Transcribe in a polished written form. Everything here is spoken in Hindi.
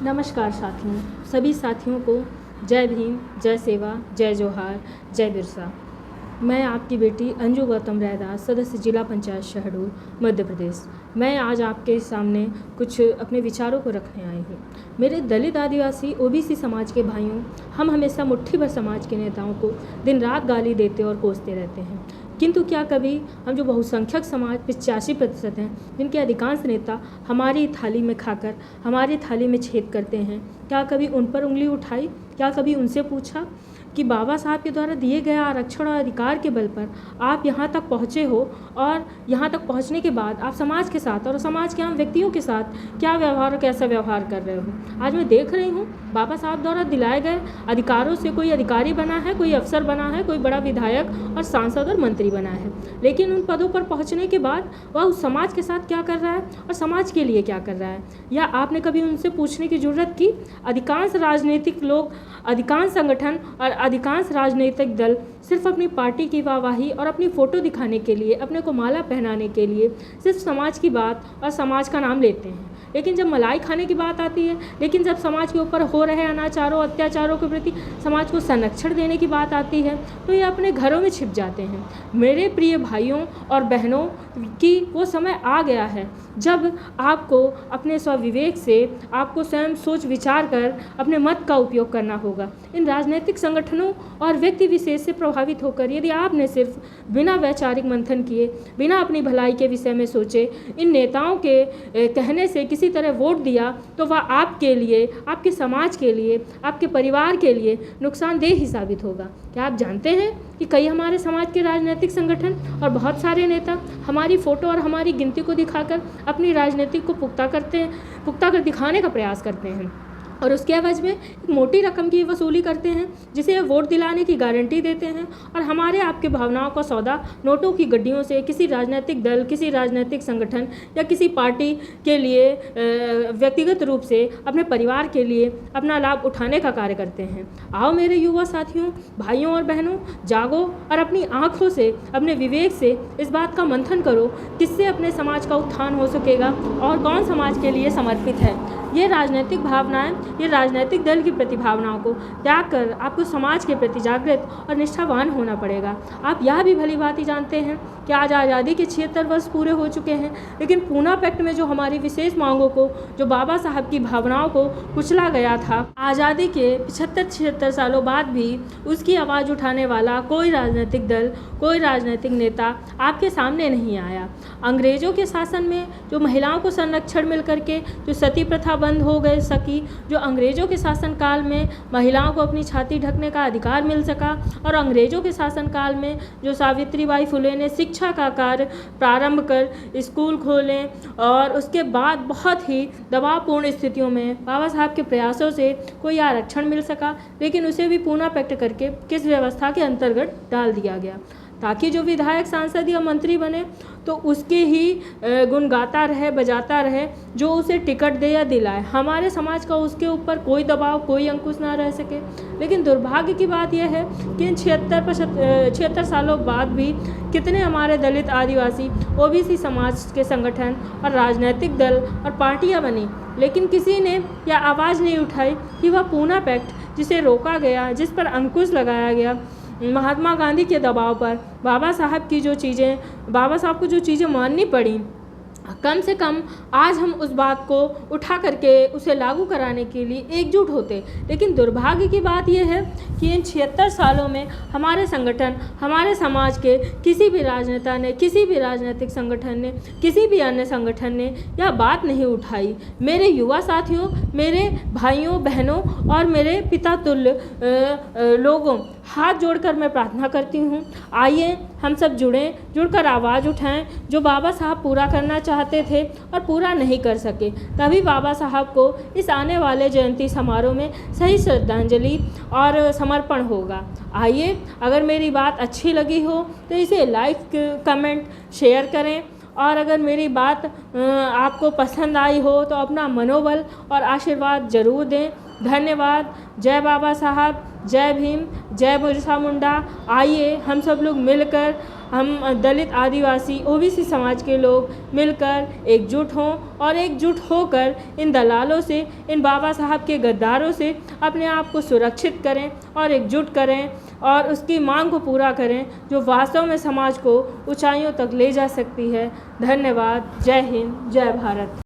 नमस्कार साथियों, सभी साथियों को जय भीम, जय सेवा, जय जोहार, जय बिरसा। मैं आपकी बेटी अंजू गौतम रैदास, सदस्य जिला पंचायत शहडोल, मध्य प्रदेश। मैं आज आपके सामने कुछ अपने विचारों को रखने आई हूँ। मेरे दलित, आदिवासी, ओबीसी समाज के भाइयों, हम हमेशा मुट्ठी भर समाज के नेताओं को दिन रात गाली देते और कोसते रहते हैं, किंतु क्या कभी हम जो बहुसंख्यक समाज 85% हैं, जिनके अधिकांश नेता हमारी थाली में खाकर हमारी थाली में छेद करते हैं, क्या कभी उन पर उंगली उठाई? क्या कभी उनसे पूछा कि बाबा साहब के द्वारा दिए गए आरक्षण और अधिकार के बल पर आप यहाँ तक पहुँचे हो और यहाँ तक पहुँचने के बाद आप समाज के साथ और समाज के आम व्यक्तियों के साथ क्या व्यवहार और कैसा व्यवहार कर रहे हो? आज मैं देख रही हूँ बाबा साहब द्वारा दिलाए गए अधिकारों से कोई अधिकारी बना है, कोई अफसर बना है, कोई बड़ा विधायक और सांसद और मंत्री बना है, लेकिन उन पदों पर पहुँचने के बाद वह उस समाज के साथ क्या कर रहा है और समाज के लिए क्या कर रहा है, या आपने कभी उनसे पूछने की ज़रूरत की? अधिकांश राजनीतिक लोग, अधिकांश संगठन और अधिकांश राजनीतिक दल सिर्फ अपनी पार्टी की वाहवाही और अपनी फ़ोटो दिखाने के लिए, अपने को माला पहनाने के लिए सिर्फ समाज की बात और समाज का नाम लेते हैं, लेकिन जब मलाई खाने की बात आती है, लेकिन जब समाज के ऊपर हो रहे अनाचारों, अत्याचारों के प्रति समाज को संरक्षण देने की बात आती है, तो ये अपने घरों में छिप जाते हैं। मेरे प्रिय भाइयों और बहनों की वो समय आ गया है जब आपको अपने स्वविवेक से, आपको स्वयं सोच विचार कर अपने मत का उपयोग करना होगा। इन राजनीतिक संगठनों और व्यक्ति विशेष से प्रभावित होकर यदि आपने सिर्फ बिना वैचारिक मंथन किए, बिना अपनी भलाई के विषय में सोचे, इन नेताओं के कहने से किसी तरह वोट दिया, तो वह आपके लिए, आपके समाज के लिए, आपके परिवार के लिए नुकसानदेह ही साबित होगा। क्या आप जानते हैं कि कई हमारे समाज के राजनीतिक संगठन और बहुत सारे नेता हमारी फ़ोटो और हमारी गिनती को दिखाकर अपनी राजनीति को पुख्ता कर दिखाने का प्रयास करते हैं और उसके एवज में एक मोटी रकम की वसूली करते हैं, जिसे वोट दिलाने की गारंटी देते हैं, और हमारे आपके भावनाओं का सौदा नोटों की गड्डियों से किसी राजनीतिक दल, किसी राजनीतिक संगठन या किसी पार्टी के लिए व्यक्तिगत रूप से अपने परिवार के लिए अपना लाभ उठाने का कार्य करते हैं। आओ मेरे युवा साथियों, भाइयों और बहनों, जागो और अपनी आँखों से, अपने विवेक से इस बात का मंथन करो किससे अपने समाज का उत्थान हो सकेगा और कौन समाज के लिए समर्पित है। ये राजनीतिक भावनाएं, ये राजनीतिक दल की प्रतिभावनाओं को त्याग कर आपको समाज के प्रति जागृत और निष्ठावान होना पड़ेगा। आप यह भी भली भांति जानते हैं कि आज आज़ादी के 76 वर्ष पूरे हो चुके हैं, लेकिन पूना पैक्ट में जो हमारी विशेष मांगों को, जो बाबा साहब की भावनाओं को कुचला गया था, आज़ादी के 75-76 सालों बाद भी उसकी आवाज़ उठाने वाला कोई राजनीतिक दल, कोई राजनीतिक नेता आपके सामने नहीं आया। अंग्रेज़ों के शासन में जो महिलाओं को संरक्षण मिल करके जो सती प्रथा बंद हो गई सकी, जो अंग्रेज़ों के शासनकाल में महिलाओं को अपनी छाती ढकने का अधिकार मिल सका, और अंग्रेज़ों के शासनकाल में जो सावित्रीबाई फुले ने शिक्षा का कार्य प्रारंभ कर स्कूल खोलें, और उसके बाद बहुत ही दबावपूर्ण स्थितियों में बाबा साहब के प्रयासों से कोई आरक्षण मिल सका, लेकिन उसे भी पूना पैक्ट करके किस व्यवस्था के अंतर्गत डाल दिया गया, ताकि जो विधायक, सांसद या मंत्री बने तो उसके ही गुण गाता रहे, बजाता रहे, जो उसे टिकट दे या दिलाए। हमारे समाज का उसके ऊपर कोई दबाव, कोई अंकुश ना रह सके। लेकिन दुर्भाग्य की बात यह है कि इन 76 सालों बाद भी कितने हमारे दलित, आदिवासी, ओबीसी समाज के संगठन और राजनीतिक दल और पार्टियां बनी, लेकिन किसी ने यह आवाज़ नहीं उठाई कि वह पूना पैक्ट जिसे रोका गया, जिस पर अंकुश लगाया गया महात्मा गांधी के दबाव पर, बाबा साहब को जो चीज़ें माननी पड़ी, कम से कम आज हम उस बात को उठा करके उसे लागू कराने के लिए एकजुट होते। लेकिन दुर्भाग्य की बात यह है कि इन 76 सालों में हमारे संगठन, हमारे समाज के किसी भी राजनेता ने, किसी भी राजनीतिक संगठन ने, किसी भी अन्य संगठन ने यह बात नहीं उठाई। मेरे युवा साथियों, मेरे भाइयों बहनों और मेरे पिता तुल्य लोगों, हाथ जोड़कर मैं प्रार्थना करती हूँ, आइए हम सब जुड़कर आवाज़ उठाएं। जो बाबा साहब पूरा करना चाहते थे और पूरा नहीं कर सके, तभी बाबा साहब को इस आने वाले जयंती समारोह में सही श्रद्धांजलि और समर्पण होगा। आइए, अगर मेरी बात अच्छी लगी हो तो इसे लाइक, कमेंट, शेयर करें, और अगर मेरी बात आपको पसंद आई हो तो अपना मनोबल और आशीर्वाद ज़रूर दें। धन्यवाद। जय बाबा साहब, जय भीम, जय बिरसा मुंडा। आइए हम सब लोग मिलकर हम दलित, आदिवासी, ओबीसी समाज के लोग मिलकर एकजुट हों और एकजुट होकर इन दलालों से, इन बाबा साहब के गद्दारों से अपने आप को सुरक्षित करें और एकजुट करें और उसकी मांग को पूरा करें जो वास्तव में समाज को ऊंचाइयों तक ले जा सकती है। धन्यवाद। जय हिंद, जय भारत।